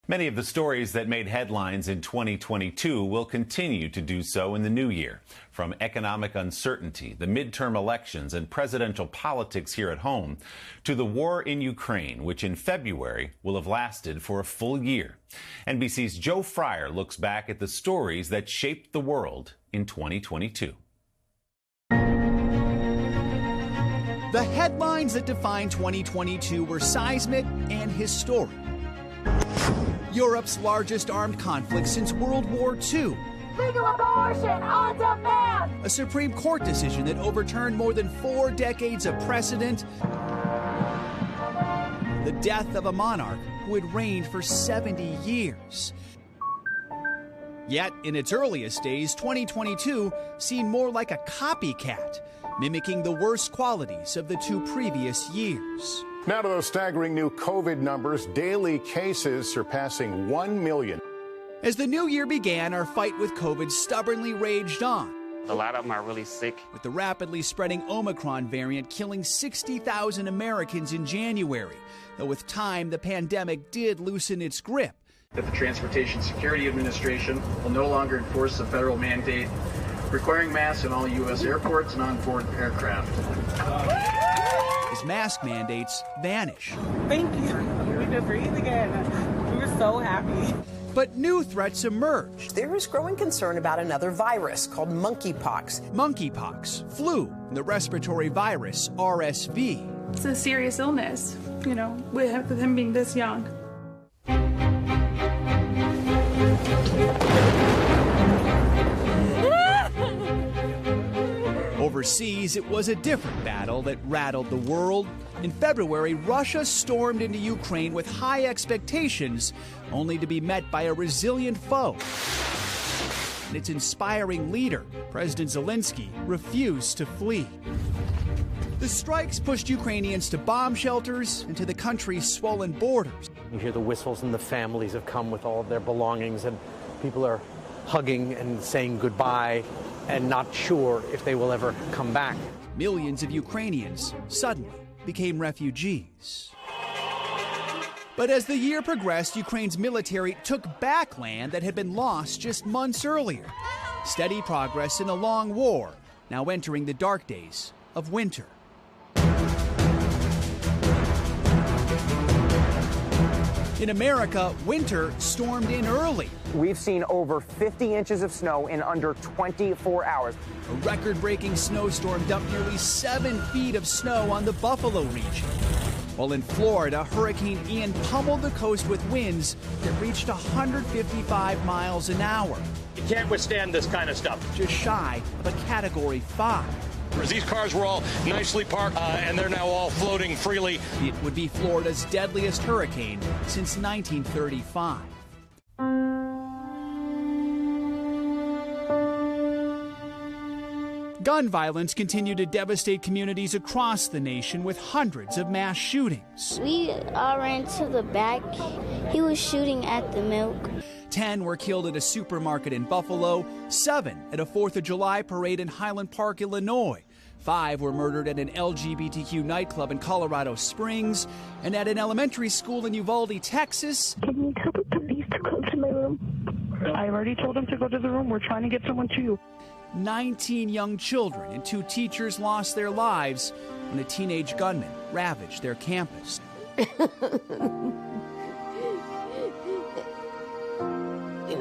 Many of the stories that made headlines in 2022 will continue to do so in the new year. From economic uncertainty, the midterm elections, and presidential politics here at home, to the war in Ukraine, which in February will have lasted for a full year. NBC's Joe Fryer looks back at the stories that shaped the world in 2022. The headlines that defined 2022 were seismic and historic. Europe's largest armed conflict since World War II. Legal abortion on demand! A Supreme Court decision that overturned more than 4 decades of precedent. The death of a monarch who had reigned for 70 years. Yet, in its earliest days, 2022 seemed more like a copycat, mimicking the worst qualities of the 2 previous years. Now to those staggering new COVID numbers, daily cases surpassing 1 million. As the new year began, our fight with COVID stubbornly raged on. A lot of them are really sick. With the rapidly spreading Omicron variant killing 60,000 Americans in January. Though with time, the pandemic did loosen its grip. That the Transportation Security Administration will no longer enforce the federal mandate requiring masks in all U.S. airports and on-board aircraft. As mask mandates vanish. Thank you. We could breathe again. We were so happy. But new threats emerged. There is growing concern about another virus called monkeypox. Monkeypox, flu, and the respiratory virus RSV. It's a serious illness, with him being this young. Overseas, it was a different battle that rattled the world. In February, Russia stormed into Ukraine with high expectations, only to be met by a resilient foe. And its inspiring leader, President Zelensky, refused to flee. The strikes pushed Ukrainians to bomb shelters and to the country's swollen borders. You hear the whistles, and the families have come with all of their belongings, and people are hugging and saying goodbye and not sure if they will ever come back. Millions of Ukrainians suddenly became refugees. But as the year progressed, Ukraine's military took back land that had been lost just months earlier. Steady progress in a long war, now entering the dark days of winter. In America, winter stormed in early. We've seen over 50 inches of snow in under 24 hours. A record-breaking snowstorm dumped nearly 7 feet of snow on the Buffalo region. While in Florida, Hurricane Ian pummeled the coast with winds that reached 155 miles an hour. You can't withstand this kind of stuff. Just shy of a Category 5. These cars were all nicely parked, and they're now all floating freely. It would be Florida's deadliest hurricane since 1935. Gun violence continued to devastate communities across the nation with hundreds of mass shootings. We all ran to the back. He was shooting at the milk. 10 were killed at a supermarket in Buffalo, 7 at a 4th of July parade in Highland Park, Illinois. 5 were murdered at an LGBTQ nightclub in Colorado Springs, and at an elementary school in Uvalde, Texas. Can you tell the police to come to my room? I already told them to go to the room. We're trying to get someone to you. 19 young children and 2 teachers lost their lives when a teenage gunman ravaged their campus.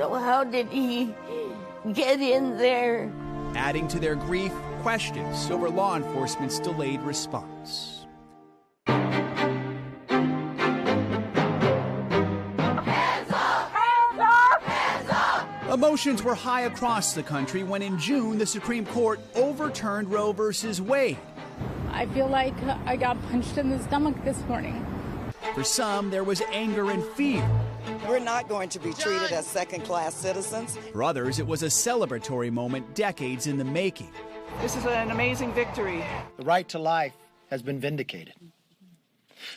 How did he get in there? Adding to their grief, questions over law enforcement's delayed response. Hands up! Hands up! Hands up! Emotions were high across the country when in June the Supreme Court overturned Roe v. Wade. I feel like I got punched in the stomach this morning. For some, there was anger and fear. We're not going to be treated as second-class citizens. For others, it was a celebratory moment decades in the making. This is an amazing victory. The right to life has been vindicated.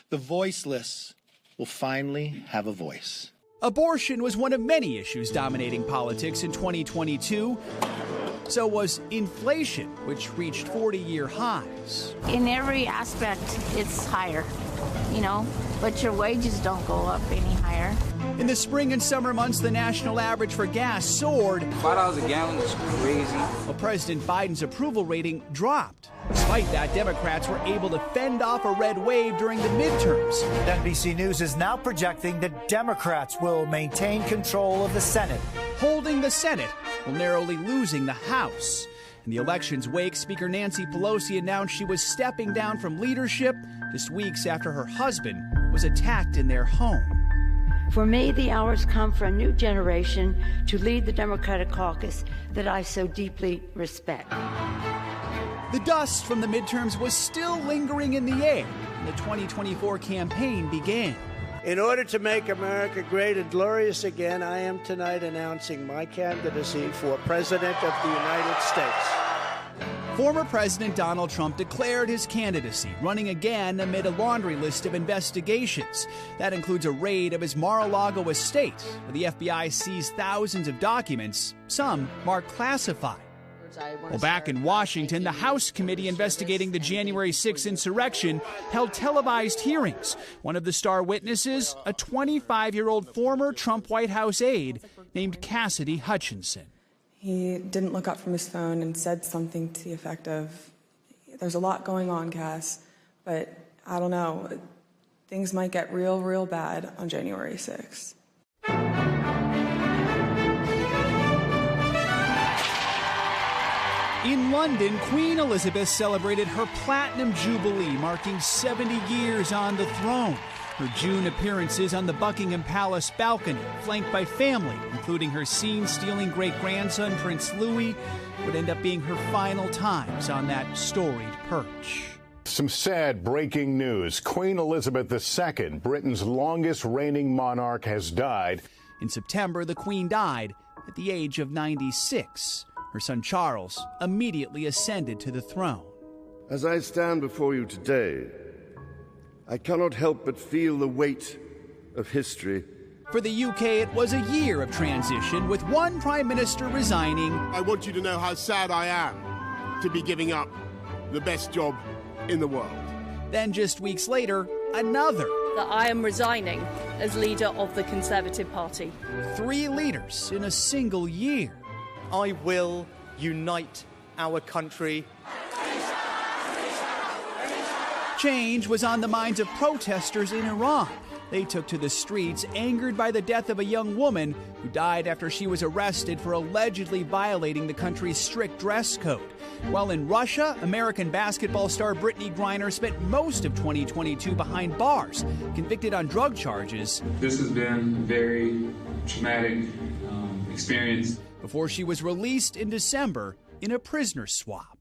The voiceless will finally have a voice. Abortion was one of many issues dominating politics in 2022. So was inflation, which reached 40-year highs. In every aspect, it's higher, but your wages don't go up any higher. In the spring and summer months, the national average for gas soared. $5 a gallon is crazy. While President Biden's approval rating dropped. Despite that, Democrats were able to fend off a red wave during the midterms. NBC News is now projecting that Democrats will maintain control of the Senate. Holding the Senate while narrowly losing the House. In the election's wake, Speaker Nancy Pelosi announced she was stepping down from leadership just weeks after her husband was attacked in their home. For me, the hour's come for a new generation to lead the Democratic caucus that I so deeply respect. The dust from the midterms was still lingering in the air when the 2024 campaign began. In order to make America great and glorious again, I am tonight announcing my candidacy for President of the United States. Former President Donald Trump declared his candidacy, running again amid a laundry list of investigations. That includes a raid of his Mar-a-Lago estate, where the FBI seized thousands of documents, some marked classified. Well, back in Washington, the House committee investigating the January 6th insurrection held televised hearings. One of the star witnesses, a 25-year-old former Trump White House aide named Cassidy Hutchinson. He didn't look up from his phone and said something to the effect of, "There's a lot going on, Cass, but I don't know, things might get real bad on January 6th. In London, Queen Elizabeth celebrated her Platinum Jubilee, marking 70 years on the throne. Her June appearances on the Buckingham Palace balcony, flanked by family, including her scene-stealing great-grandson, Prince Louis, would end up being her final times on that storied perch. Some sad breaking news. Queen Elizabeth II, Britain's longest reigning monarch, has died. In September, the Queen died at the age of 96. Her son Charles immediately ascended to the throne. As I stand before you today, I cannot help but feel the weight of history. For the UK, it was a year of transition, with one prime minister resigning. I want you to know how sad I am to be giving up the best job in the world. Then just weeks later, another. That I am resigning as leader of the Conservative Party. 3 leaders in a single year. I will unite our country. Change was on the minds of protesters in Iran. They took to the streets, angered by the death of a young woman who died after she was arrested for allegedly violating the country's strict dress code. While in Russia, American basketball star Brittany Griner spent most of 2022 behind bars, convicted on drug charges. This has been a very traumatic experience. Before she was released in December in a prisoner swap.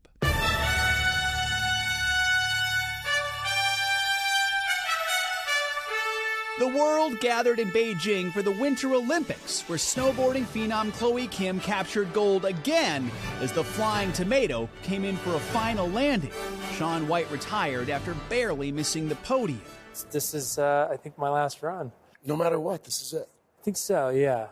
The world gathered in Beijing for the Winter Olympics, where snowboarding phenom Chloe Kim captured gold again as the Flying Tomato came in for a final landing. Shaun White retired after barely missing the podium. This is, I think, my last run. No matter what, this is it. I think so, yeah.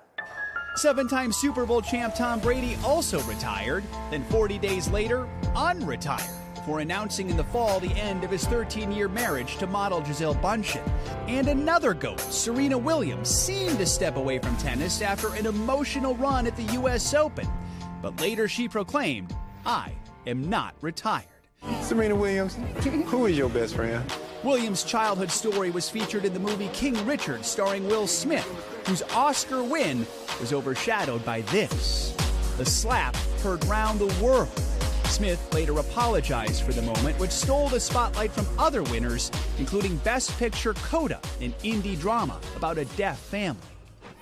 7-time Super Bowl champ Tom Brady also retired, then 40 days later, unretired, for announcing in the fall the end of his 13-year marriage to model Gisele Bündchen. And another GOAT, Serena Williams, seemed to step away from tennis after an emotional run at the U.S. Open. But later she proclaimed, "I am not retired." Serena Williams, who is your best friend? Williams' childhood story was featured in the movie King Richard, starring Will Smith, whose Oscar win was overshadowed by this. The slap heard round the world. Smith later apologized for the moment, which stole the spotlight from other winners, including Best Picture Coda, an indie drama about a deaf family.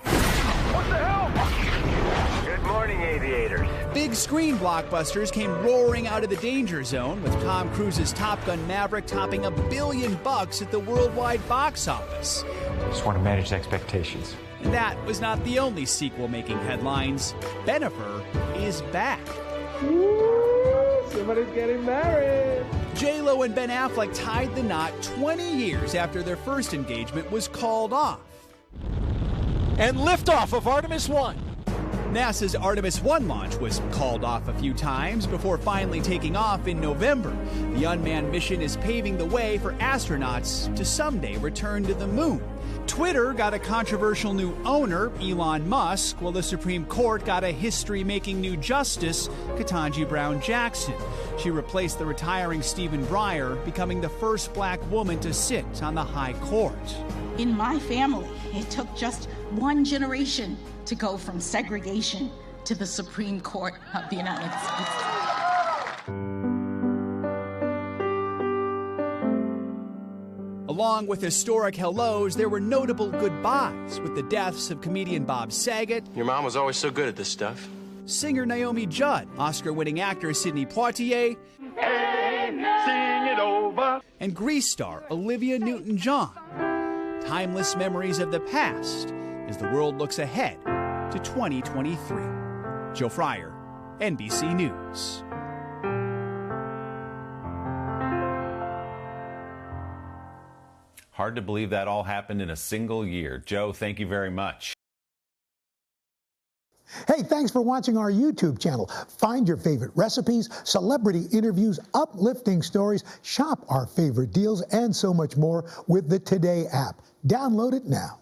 What the hell? Good morning, aviators. Big screen blockbusters came roaring out of the danger zone, with Tom Cruise's Top Gun Maverick topping $1 billion at the worldwide box office. Just want to manage expectations. And that was not the only sequel making headlines. Bennifer is back. Somebody's getting married. J-Lo and Ben Affleck tied the knot 20 years after their first engagement was called off. And liftoff of Artemis 1. NASA's Artemis 1 launch was called off a few times before finally taking off in November. The unmanned mission is paving the way for astronauts to someday return to the moon. Twitter got a controversial new owner, Elon Musk, while the Supreme Court got a history-making new justice, Ketanji Brown Jackson. She replaced the retiring Stephen Breyer, becoming the first black woman to sit on the high court. In my family, it took just one generation to go from segregation to the Supreme Court of the United States. Along with historic hellos, there were notable goodbyes, with the deaths of comedian Bob Saget. Your mom was always so good at this stuff. Singer Naomi Judd, Oscar-winning actor Sidney Poitier, Sing it over. and Grease star Olivia Newton-John. Timeless memories of the past as the world looks ahead to 2023. Joe Fryer, NBC News. Hard to believe that all happened in a single year. Joe, thank you very much. Hey, thanks for watching our YouTube channel. Find your favorite recipes, celebrity interviews, uplifting stories, shop our favorite deals, and so much more with the Today app. Download it now.